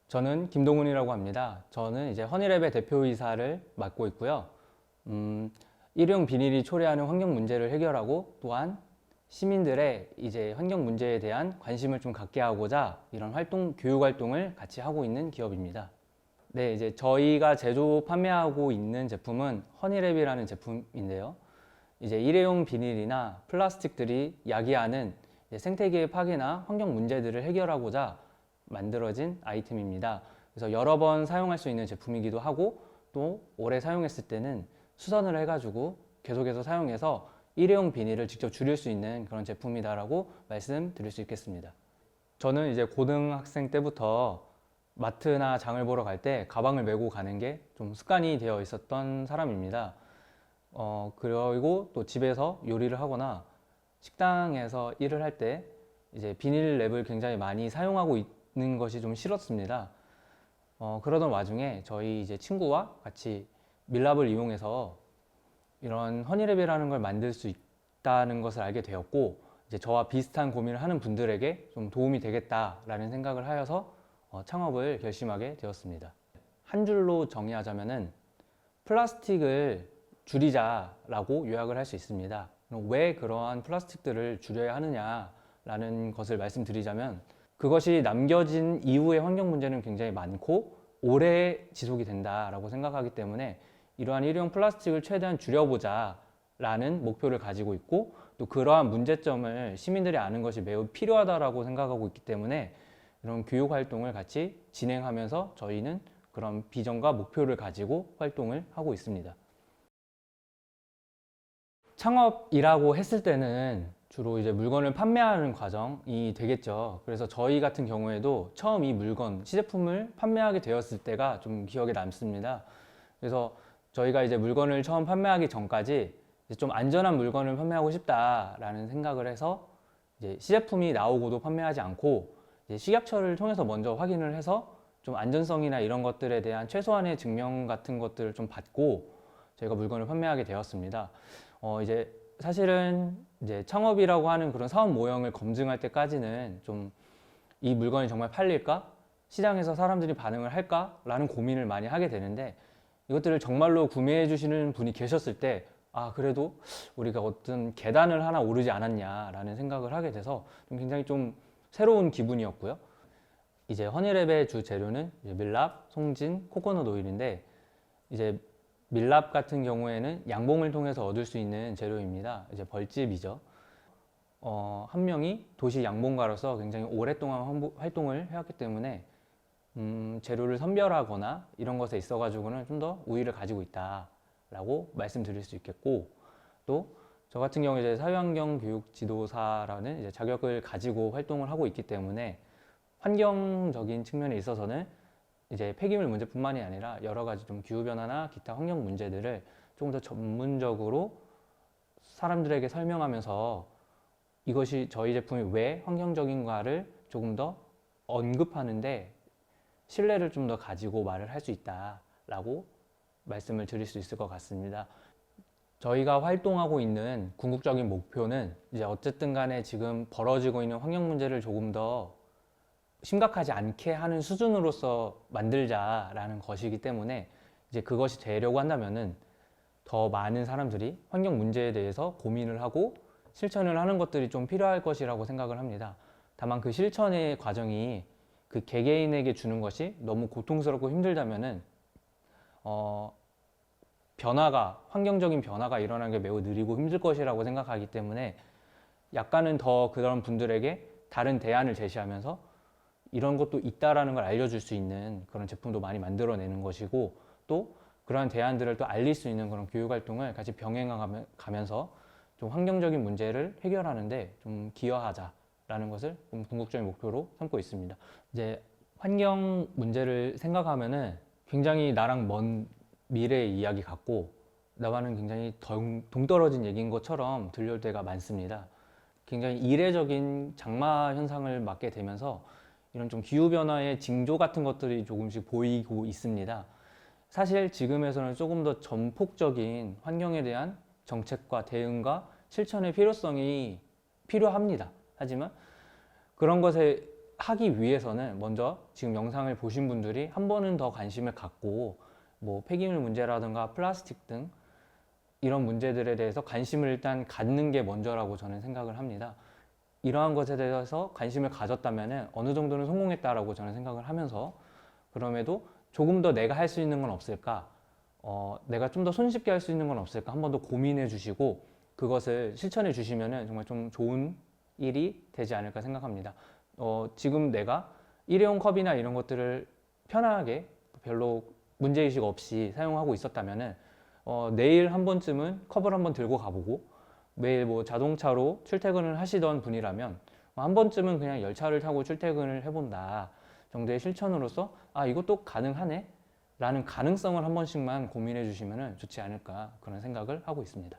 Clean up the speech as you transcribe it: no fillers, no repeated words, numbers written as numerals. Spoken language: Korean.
저는 김동훈이라고 합니다. 저는 이제 허니랩의 대표이사를 맡고 있고요. 일회용 비닐이 초래하는 환경 문제를 해결하고 또한 시민들의 이제 환경 문제에 대한 관심을 좀 갖게 하고자 이런 교육 활동을 같이 하고 있는 기업입니다. 네, 이제 저희가 제조 판매하고 있는 제품은 허니랩이라는 제품인데요. 이제 일회용 비닐이나 플라스틱들이 야기하는 생태계의 파괴나 환경 문제들을 해결하고자 만들어진 아이템입니다. 그래서 여러 번 사용할 수 있는 제품이기도 하고 또 오래 사용했을 때는 수선을 해가지고 계속해서 사용해서 일회용 비닐을 직접 줄일 수 있는 그런 제품이다라고 말씀드릴 수 있겠습니다. 저는 이제 고등학생 때부터 마트나 장을 보러 갈 때 가방을 메고 가는 게 좀 습관이 되어 있었던 사람입니다. 그리고 또 집에서 요리를 하거나 식당에서 일을 할 때 이제 비닐랩을 굉장히 많이 사용하고 있는 것이 좀 싫었습니다. 그러던 와중에 저희 이제 친구와 같이 밀랍을 이용해서 이런 허니랩이라는 걸 만들 수 있다는 것을 알게 되었고, 이제 저와 비슷한 고민을 하는 분들에게 좀 도움이 되겠다라는 생각을 하여서 창업을 결심하게 되었습니다. 한 줄로 정의하자면은 플라스틱을 줄이자라고 요약을 할 수 있습니다. 왜 그러한 플라스틱들을 줄여야 하느냐라는 것을 말씀드리자면, 그것이 남겨진 이후의 환경 문제는 굉장히 많고 오래 지속이 된다라고 생각하기 때문에 이러한 일회용 플라스틱을 최대한 줄여보자 라는 목표를 가지고 있고, 또 그러한 문제점을 시민들이 아는 것이 매우 필요하다라고 생각하고 있기 때문에 이런 교육 활동을 같이 진행하면서 저희는 그런 비전과 목표를 가지고 활동을 하고 있습니다. 창업이라고 했을 때는 주로 이제 물건을 판매하는 과정이 되겠죠. 그래서 저희 같은 경우에도 처음 이 물건, 시제품을 판매하게 되었을 때가 좀 기억에 남습니다. 그래서 저희가 이제 물건을 처음 판매하기 전까지 이제 좀 안전한 물건을 판매하고 싶다라는 생각을 해서 이제 시제품이 나오고도 판매하지 않고 이제 식약처를 통해서 먼저 확인을 해서 좀 안전성이나 이런 것들에 대한 최소한의 증명 같은 것들을 좀 받고 저희가 물건을 판매하게 되었습니다. 이제 사실은 이제 창업이라고 하는 그런 사업 모형을 검증할 때까지는 좀 이 물건이 정말 팔릴까? 시장에서 사람들이 반응을 할까? 라는 고민을 많이 하게 되는데, 이것들을 정말로 구매해 주시는 분이 계셨을 때 그래도 우리가 어떤 계단을 하나 오르지 않았냐라는 생각을 하게 돼서 굉장히 좀 새로운 기분이었고요. 이제 허니랩의 주 재료는 이제 밀랍, 송진, 코코넛 오일인데, 이제 밀랍 같은 경우에는 양봉을 통해서 얻을 수 있는 재료입니다. 이제 벌집이죠. 한 명이 도시 양봉가로서 굉장히 오랫동안 활동을 해왔기 때문에 재료를 선별하거나 이런 것에 있어 가지고는 좀 더 우위를 가지고 있다라고 말씀드릴 수 있겠고, 또 저 같은 경우 이제 사회환경 교육 지도사라는 이제 자격을 가지고 활동을 하고 있기 때문에 환경적인 측면에 있어서는 이제 폐기물 문제뿐만이 아니라 여러 가지 좀 기후 변화나 기타 환경 문제들을 조금 더 전문적으로 사람들에게 설명하면서 이것이 저희 제품이 왜 환경적인가를 조금 더 언급하는데 신뢰를 좀 더 가지고 말을 할 수 있다라고 말씀을 드릴 수 있을 것 같습니다. 저희가 활동하고 있는 궁극적인 목표는 이제 어쨌든 간에 지금 벌어지고 있는 환경 문제를 조금 더 심각하지 않게 하는 수준으로서 만들자라는 것이기 때문에 이제 그것이 되려고 한다면은 더 많은 사람들이 환경 문제에 대해서 고민을 하고 실천을 하는 것들이 좀 필요할 것이라고 생각을 합니다. 다만 그 실천의 과정이 그 개개인에게 주는 것이 너무 고통스럽고 힘들다면은 환경적인 변화가 일어나는 게 매우 느리고 힘들 것이라고 생각하기 때문에 약간은 더 그런 분들에게 다른 대안을 제시하면서 이런 것도 있다라는 걸 알려줄 수 있는 그런 제품도 많이 만들어내는 것이고, 또 그러한 대안들을 또 알릴 수 있는 그런 교육 활동을 같이 병행하면서 좀 환경적인 문제를 해결하는데 좀 기여하자라는 것을 좀 궁극적인 목표로 삼고 있습니다. 이제 환경 문제를 생각하면은 굉장히 나랑 먼 미래의 이야기 같고 나와는 굉장히 동떨어진 얘기인 것처럼 들려올 때가 많습니다. 굉장히 이례적인 장마 현상을 맞게 되면서 이런 좀 기후변화의 징조 같은 것들이 조금씩 보이고 있습니다. 사실 지금에서는 조금 더 전폭적인 환경에 대한 정책과 대응과 실천의 필요성이 필요합니다. 하지만 그런 것에 하기 위해서는 먼저 지금 영상을 보신 분들이 한 번은 더 관심을 갖고 뭐 폐기물 문제라든가 플라스틱 등 이런 문제들에 대해서 관심을 일단 갖는 게 먼저라고 저는 생각을 합니다. 이러한 것에 대해서 관심을 가졌다면 어느 정도는 성공했다라고 저는 생각을 하면서, 그럼에도 조금 더 내가 할 수 있는 건 없을까, 내가 좀 더 손쉽게 할 수 있는 건 없을까 한번 더 고민해 주시고 그것을 실천해 주시면 정말 좀 좋은 일이 되지 않을까 생각합니다. 지금 내가 일회용 컵이나 이런 것들을 편하게 별로 문제의식 없이 사용하고 있었다면 내일 한 번쯤은 컵을 한번 들고 가보고, 매일 뭐 자동차로 출퇴근을 하시던 분이라면 한 번쯤은 그냥 열차를 타고 출퇴근을 해본다 정도의 실천으로서 이것도 가능하네 라는 가능성을 한 번씩만 고민해 주시면 좋지 않을까, 그런 생각을 하고 있습니다.